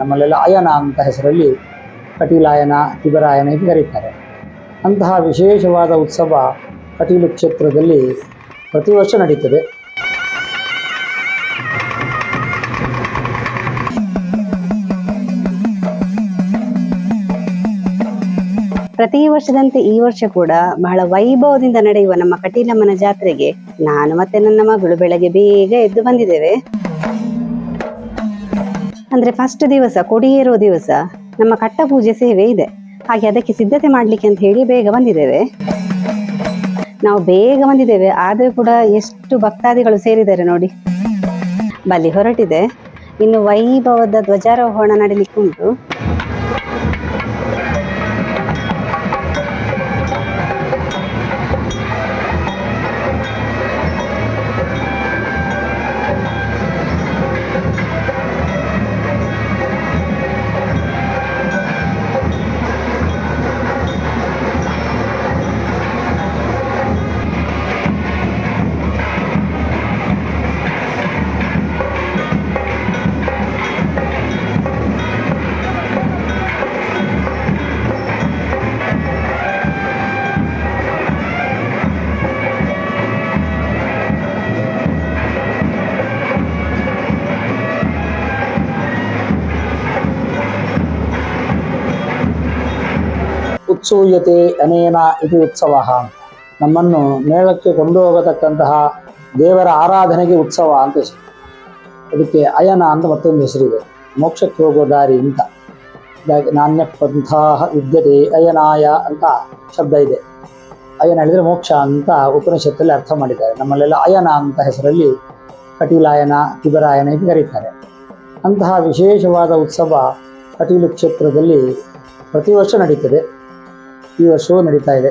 ನಮ್ಮಲ್ಲೆಲ್ಲ ಅಯನ ಅಂತ ಹೆಸರಲ್ಲಿ ಕಟೀಲಾಯನ, ತಿಬರಾಯನ ಹೀಗೆ ಕರೀತಾರೆ. ಅಂತಹ ವಿಶೇಷವಾದ ಉತ್ಸವ ಕಟೀಲು ಕ್ಷೇತ್ರದಲ್ಲಿ ಪ್ರತಿ ವರ್ಷ ನಡೀತದೆ. ಪ್ರತಿ ವರ್ಷದಂತೆ ಈ ವರ್ಷ ಕೂಡ ಬಹಳ ವೈಭವದಿಂದ ನಡೆಯುವ ನಮ್ಮ ಕಟೀಲಮ್ಮನ ಜಾತ್ರೆಗೆ ನಾನು ಮತ್ತೆ ನನ್ನ ಮಗಳು ಬೆಳಗ್ಗೆ ಬೇಗ ಎದ್ದು ಬಂದಿದ್ದೇವೆ. ಅಂದ್ರೆ ಫಸ್ಟ್ ದಿವಸ ಕೊಡಿಯೇರುವ ದಿವಸ ನಮ್ಮ ಕಟ್ಟ ಪೂಜೆ ಸೇವೆ ಇದೆ, ಹಾಗೆ ಅದಕ್ಕೆ ಸಿದ್ಧತೆ ಮಾಡ್ಲಿಕ್ಕೆ ಅಂತ ಹೇಳಿ ಬೇಗ ಬಂದಿದ್ದೇವೆ. ನಾವು ಬೇಗ ಬಂದಿದ್ದೇವೆ, ಆದ್ರೆ ಕೂಡ ಎಷ್ಟು ಭಕ್ತಾದಿಗಳು ಸೇರಿದ್ದಾರೆ ನೋಡಿ. ಬಲಿ ಹೊರಟಿದೆ, ಇನ್ನು ವೈಭವದ ಧ್ವಜಾರೋಹಣ ನಡೀಲಿಕ್ಕೆ ಉಂಟು. ಉತ್ಸೂಯತೆ ಅನೇನ ಇದು ಉತ್ಸವ. ನಮ್ಮನ್ನು ಮೇಳಕ್ಕೆ ಕೊಂಡೋಗತಕ್ಕಂತಹ ದೇವರ ಆರಾಧನೆಗೆ ಉತ್ಸವ ಅಂತ ಹೆಸರು. ಅದಕ್ಕೆ ಅಯನ ಅಂತ ಮತ್ತೊಂದು ಹೆಸರಿದೆ, ಮೋಕ್ಷಕ್ಕೆ ಹೋಗೋ ದಾರಿ ಅಂತ. ಹೀಗಾಗಿ ನಾಣ್ಯ ಪಂಥ ವಿದ್ಯತೆ ಅಯನಾಯ ಅಂತ ಶಬ್ದ ಇದೆ. ಅಯನ ಹೇಳಿದರೆ ಮೋಕ್ಷ ಅಂತ ಉಪನಿಷತ್ತಲ್ಲಿ ಅರ್ಥ ಮಾಡಿದ್ದಾರೆ. ನಮ್ಮಲ್ಲೆಲ್ಲ ಅಯನ ಅಂತ ಹೆಸರಲ್ಲಿ ಕಟೀಲಾಯನ, ತಿಬರಾಯನ ಹೀಗೆ ಕರೀತಾರೆ. ಅಂತಹ ವಿಶೇಷವಾದ ಉತ್ಸವ ಕಟೀಲು ಕ್ಷೇತ್ರದಲ್ಲಿ ಪ್ರತಿ ವರ್ಷ ನಡೀತದೆ. ಈ ವರ್ಷವೂ ನಡೀತಾ ಇದೆ.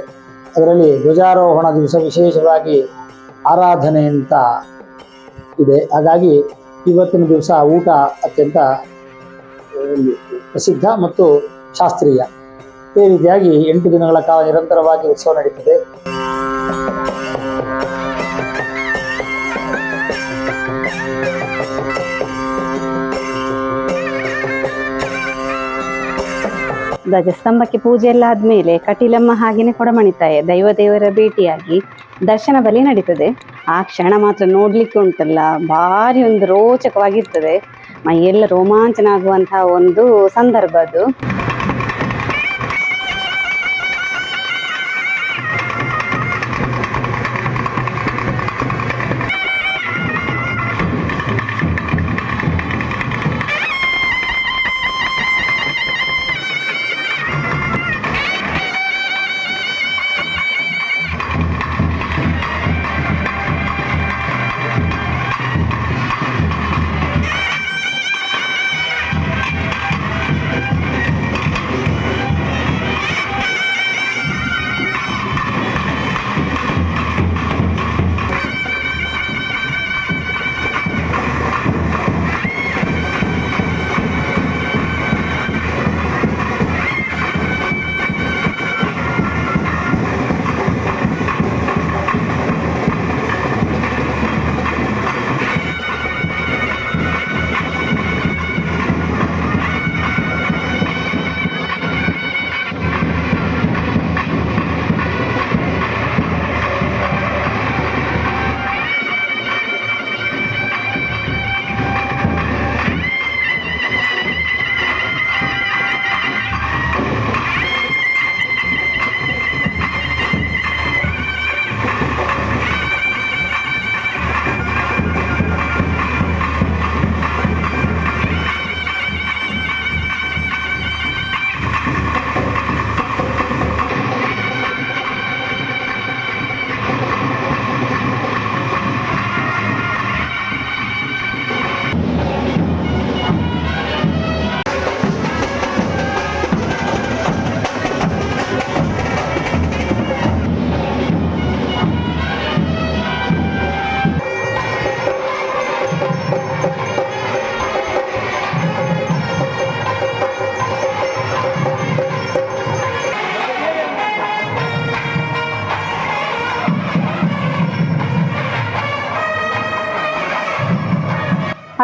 ಅದರಲ್ಲಿ ಧ್ವಜಾರೋಹಣ ದಿವಸ ವಿಶೇಷವಾಗಿ ಆರಾಧನೆ ಅಂತ ಇದೆ. ಹಾಗಾಗಿ ಇವತ್ತಿನ ದಿವಸ ಊಟ ಅತ್ಯಂತ ಪ್ರಸಿದ್ಧ ಮತ್ತು ಶಾಸ್ತ್ರೀಯ. ಇದೇ ರೀತಿಯಾಗಿ 8 ದಿನಗಳ ಕಾಲ ನಿರಂತರವಾಗಿ ಉತ್ಸವ ನಡೀತದೆ. ಧ್ವಜಸ್ತಂಭಕ್ಕೆ ಪೂಜೆ ಎಲ್ಲ ಆದ್ಮೇಲೆ ಕಟೀಲಮ್ಮ ಹಾಗೇನೆ ಕೊಡಮಣಿತಾಯ ದೇವರ ಭೇಟಿಯಾಗಿ ದರ್ಶನ ಬಲಿ ನಡೀತದೆ. ಆ ಕ್ಷಣ ಮಾತ್ರ ನೋಡ್ಲಿಕ್ಕೆ ಉಂಟಲ್ಲ, ಭಾರಿ ಒಂದು ರೋಚಕವಾಗಿರ್ತದೆ. ಮೈಯೆಲ್ಲ ರೋಮಾಂಚನ ಆಗುವಂತಹ ಒಂದು ಸಂದರ್ಭ ಅದು.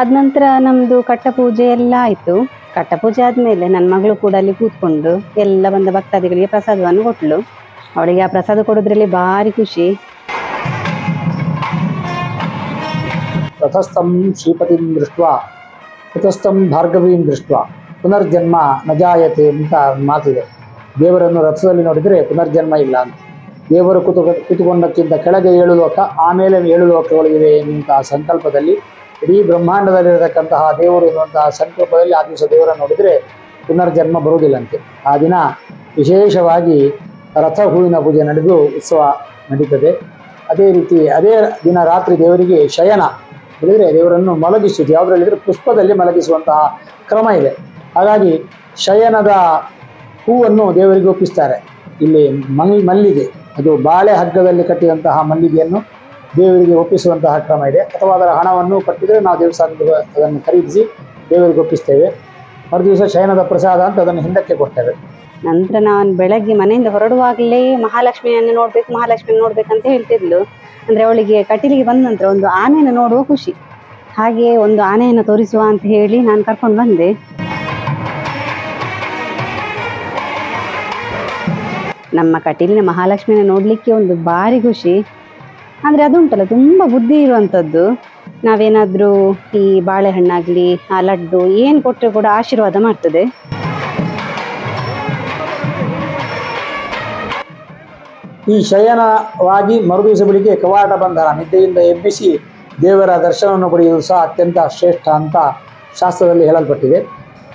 ಅದ ನಂತರ ನಮ್ದು ಕಟ್ಟ ಪೂಜೆ ಎಲ್ಲ ಆಯ್ತು. ಕಟ್ಟಪೂಜೆ ಆದ್ಮೇಲೆ ನನ್ನ ಮಗಳು ಕೂಡ ಅಲ್ಲಿ ಕೂತ್ಕೊಂಡು ಎಲ್ಲ ಬಂದ ಭಕ್ತಾದಿಗಳಿಗೆ ಪ್ರಸಾದವನ್ನು ಕೊಟ್ಲು. ಅವಳಿಗೆ ಆ ಪ್ರಸಾದ ಕೊಡೋದ್ರಲ್ಲಿ ಭಾರಿ ಖುಷಿ. ರಥಸ್ಥಂ ಶ್ರೀಪತಿಂ ದೃಷ್ಟ ಕುತಸ್ಥಂ ಭಾರ್ಗವೀಂ ದೃಷ್ಟ ಪುನರ್ಜನ್ಮ ನಜಾಯತೆ ಅಂತ ಮಾತಿದೆ. ದೇವರನ್ನು ರಥದಲ್ಲಿ ನೋಡಿದರೆ ಪುನರ್ಜನ್ಮ ಇಲ್ಲ ಅಂತ. ದೇವರು ಕೂತುಕೊಂಡಕ್ಕಿಂತ ಕೆಳಗೆ 7 ಲೋಕ, ಆಮೇಲೆ 7 ಲೋಕಗಳು ಇವೆ ಎನ್ನುವಂತಹ ಸಂಕಲ್ಪದಲ್ಲಿ, ಇಡೀ ಬ್ರಹ್ಮಾಂಡದಲ್ಲಿರತಕ್ಕಂತಹ ದೇವರು ಎನ್ನುವಂತಹ ಸಂಕಲ್ಪದಲ್ಲಿ ಆ ದಿವಸ ದೇವರನ್ನು ನೋಡಿದರೆ ಪುನರ್ಜನ್ಮ ಬರುವುದಿಲ್ಲಂತೆ. ಆ ದಿನ ವಿಶೇಷವಾಗಿ ರಥ ಹೂವಿನ ಪೂಜೆ ನಡೆದು ಉತ್ಸವ ನಡೀತದೆ. ಅದೇ ರೀತಿ ಅದೇ ದಿನ ರಾತ್ರಿ ದೇವರಿಗೆ ಶಯನ ಹೇಳಿದರೆ ದೇವರನ್ನು ಮಲಗಿಸುವುದು. ಯಾವುದರಲ್ಲಿದ್ದರೆ ಪುಷ್ಪದಲ್ಲಿ ಮಲಗಿಸುವಂತಹ ಕ್ರಮ ಇದೆ. ಹಾಗಾಗಿ ಶಯನದ ಹೂವನ್ನು ದೇವರಿಗೆ ಒಪ್ಪಿಸ್ತಾರೆ. ಇಲ್ಲಿ ಮಲ್ಲಿಗೆ, ಅದು ಬಾಳೆ ಹಗ್ಗದಲ್ಲಿ ಕಟ್ಟಿದಂತಹ ಮಲ್ಲಿಗೆಯನ್ನು ದೇವರಿಗೆ ಒಪ್ಪಿಸುವಂತಹ ಕ್ರಮ ಇದೆ. ಅಥವಾ ಅದರ ಹಣವನ್ನು ಕಟ್ಟಿದರೆ ನಾವು ದೇವಸ್ಥಾನದ ಅದನ್ನು ಖರೀದಿಸಿ ದೇವರಿಗೆ ಒಪ್ಪಿಸ್ತೇವೆ. ಮರುದಿವಸ ಶಯನದ ಪ್ರಸಾದ ಅಂತ ಅದನ್ನು ಹಿಂದಕ್ಕೆ ಕೊಡ್ತೇವೆ. ನಂತರ ನಾನು ಬೆಳಗ್ಗೆ ಮನೆಯಿಂದ ಹೊರಡುವಾಗಲೇ ಮಹಾಲಕ್ಷ್ಮಿಯನ್ನು ನೋಡ್ಬೇಕಂತ ಹೇಳ್ತಿದ್ಲು. ಅಂದ್ರೆ ಅವಳಿಗೆ ಕಟೀಲಿಗೆ ಬಂದ ನಂತರ ಒಂದು ಆನೆಯನ್ನು ನೋಡುವ ಖುಷಿ. ಹಾಗೆ ಒಂದು ಆನೆಯನ್ನು ತೋರಿಸುವ ಅಂತ ಹೇಳಿ ನಾನು ಕರ್ಕೊಂಡು ಬಂದೆ. ನಮ್ಮ ಕಟೀಲಿನ ಮಹಾಲಕ್ಷ್ಮಿನ ನೋಡ್ಲಿಕ್ಕೆ ಒಂದು ಭಾರಿ ಖುಷಿ. ಅಂದ್ರೆ ಅದುಂಟಲ್ಲ, ತುಂಬಾ ಬುದ್ಧಿ ಇರುವಂಥದ್ದು. ನಾವೇನಾದ್ರೂ ಈ ಬಾಳೆಹಣ್ಣಾಗ್ಲಿ ಆ ಲಡ್ಡು ಏನು ಕೊಟ್ಟರು ಕೂಡ ಆಶೀರ್ವಾದ ಮಾಡ್ತದೆ. ಈ ಶಯನವಾಗಿ ಮರುದಿವಸ ಬೆಳಿಗ್ಗೆ ಕವಾಟ ಬಂಧನ, ನಿದ್ದೆಯಿಂದ ಎಬ್ಬಿಸಿ ದೇವರ ದರ್ಶನವನ್ನು ಪಡೆಯುವುದು ಸಹ ಅತ್ಯಂತ ಶ್ರೇಷ್ಠ ಅಂತ ಶಾಸ್ತ್ರದಲ್ಲಿ ಹೇಳಲ್ಪಟ್ಟಿದೆ.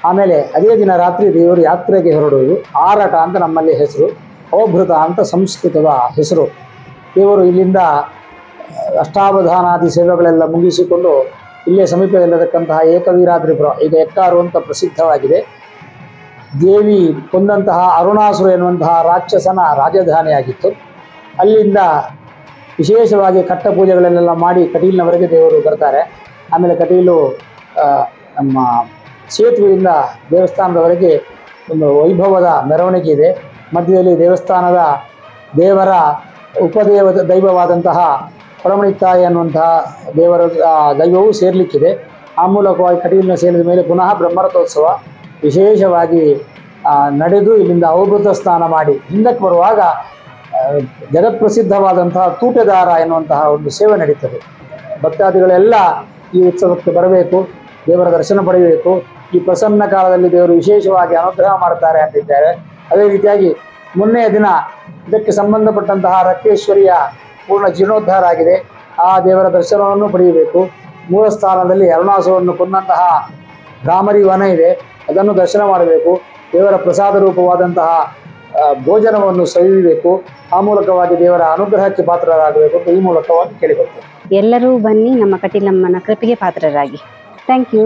ಆಮೇಲೆ ಅದೇ ದಿನ ರಾತ್ರಿ ದೇವರು ಯಾತ್ರೆಗೆ ಹೊರಡುವುದು. ಆರಟ ಅಂತ ನಮ್ಮಲ್ಲಿ ಹೆಸರು, ಅವಭೃತ ಅಂತ ಸಂಸ್ಕೃತದ ಹೆಸರು. ದೇವರು ಇಲ್ಲಿಂದ ಅಷ್ಟಾವಧಾನಾದಿ ಸೇವೆಗಳೆಲ್ಲ ಮುಗಿಸಿಕೊಂಡು ಇಲ್ಲೇ ಸಮೀಪದಲ್ಲಿರತಕ್ಕಂತಹ ಏಕವೀರಾದ್ರಿಪುರ, ಈಗ ಎಕ್ಕಾರು ಅಂತ ಪ್ರಸಿದ್ಧವಾಗಿದೆ, ದೇವಿ ಕೊಂದಂತಹ ಅರುಣಾಸುರ ಎನ್ನುವಂತಹ ರಾಕ್ಷಸನ ರಾಜಧಾನಿಯಾಗಿತ್ತು. ಅಲ್ಲಿಂದ ವಿಶೇಷವಾಗಿ ಕಟ್ಟ ಪೂಜೆಗಳನ್ನೆಲ್ಲ ಮಾಡಿ ಕಟೀಲಿನವರೆಗೆ ದೇವರು ಬರ್ತಾರೆ. ಆಮೇಲೆ ಕಟೀಲು ನಮ್ಮ ಸೇತುವೆಯಿಂದ ದೇವಸ್ಥಾನದವರೆಗೆ ಒಂದು ವೈಭವದ ಮೆರವಣಿಗೆ ಇದೆ. ಮಧ್ಯದಲ್ಲಿ ದೇವಸ್ಥಾನದ ದೇವರ ದೈವವಾದಂತಹ ಪರಮಣಿತಾಯಿ ಅನ್ನುವಂತಹ ದೇವರ ದೈವವೂ ಸೇರಲಿಕ್ಕಿದೆ. ಆ ಮೂಲಕವಾಗಿ ಕಟೀಲಿನ ಸೇರಿದ ಮೇಲೆ ಪುನಃ ಬ್ರಹ್ಮರಥೋತ್ಸವ ವಿಶೇಷವಾಗಿ ನಡೆದು ಇಲ್ಲಿಂದ ಅವಭೃತ ಸ್ನಾನ ಮಾಡಿ ಹಿಂದಕ್ಕೆ ಬರುವಾಗ ಜಗತ್ಪ್ರಸಿದ್ಧವಾದಂತಹ ತೂಟೆದಾರ ಎನ್ನುವಂತಹ ಒಂದು ಸೇವೆ ನಡೀತದೆ. ಭಕ್ತಾದಿಗಳೆಲ್ಲ ಈ ಉತ್ಸವಕ್ಕೆ ಬರಬೇಕು, ದೇವರ ದರ್ಶನ ಪಡೆಯಬೇಕು. ಈ ಪ್ರಸನ್ನ ಕಾಲದಲ್ಲಿ ದೇವರು ವಿಶೇಷವಾಗಿ ಅನುಗ್ರಹ ಮಾಡ್ತಾರೆ ಅಂತಿದ್ದಾರೆ. ಅದೇ ರೀತಿಯಾಗಿ ಮೊನ್ನೆಯ ದಿನ ಇದಕ್ಕೆ ಸಂಬಂಧಪಟ್ಟಂತಹ ರಕ್ತೇಶ್ವರಿಯ ಪೂರ್ಣ ಜೀರ್ಣೋದ್ಧಾರ ಆಗಿದೆ. ಆ ದೇವರ ದರ್ಶನವನ್ನು ಪಡೆಯಬೇಕು. ಮೂಲ ಸ್ಥಾನದಲ್ಲಿ ಅರುಣಾಸುರವನ್ನು ಕೊಂದಂತಹ ಭ್ರಾಮರಿ ವನ ಇದೆ, ಅದನ್ನು ದರ್ಶನ ಮಾಡಬೇಕು. ದೇವರ ಪ್ರಸಾದ ರೂಪವಾದಂತಹ ಭೋಜನವನ್ನು ಸವಿಯಬೇಕು. ಆ ಮೂಲಕವಾಗಿ ದೇವರ ಅನುಗ್ರಹಕ್ಕೆ ಪಾತ್ರರಾಗಬೇಕು ಅಂತ ಈ ಮೂಲಕವಾಗಿ ಕೇಳಿಕೊಳ್ತೇವೆ. ಎಲ್ಲರೂ ಬನ್ನಿ ನಮ್ಮ ಕಟೀಲಮ್ಮನ ಕೃಪೆಗೆ ಪಾತ್ರರಾಗಿ. Thank you.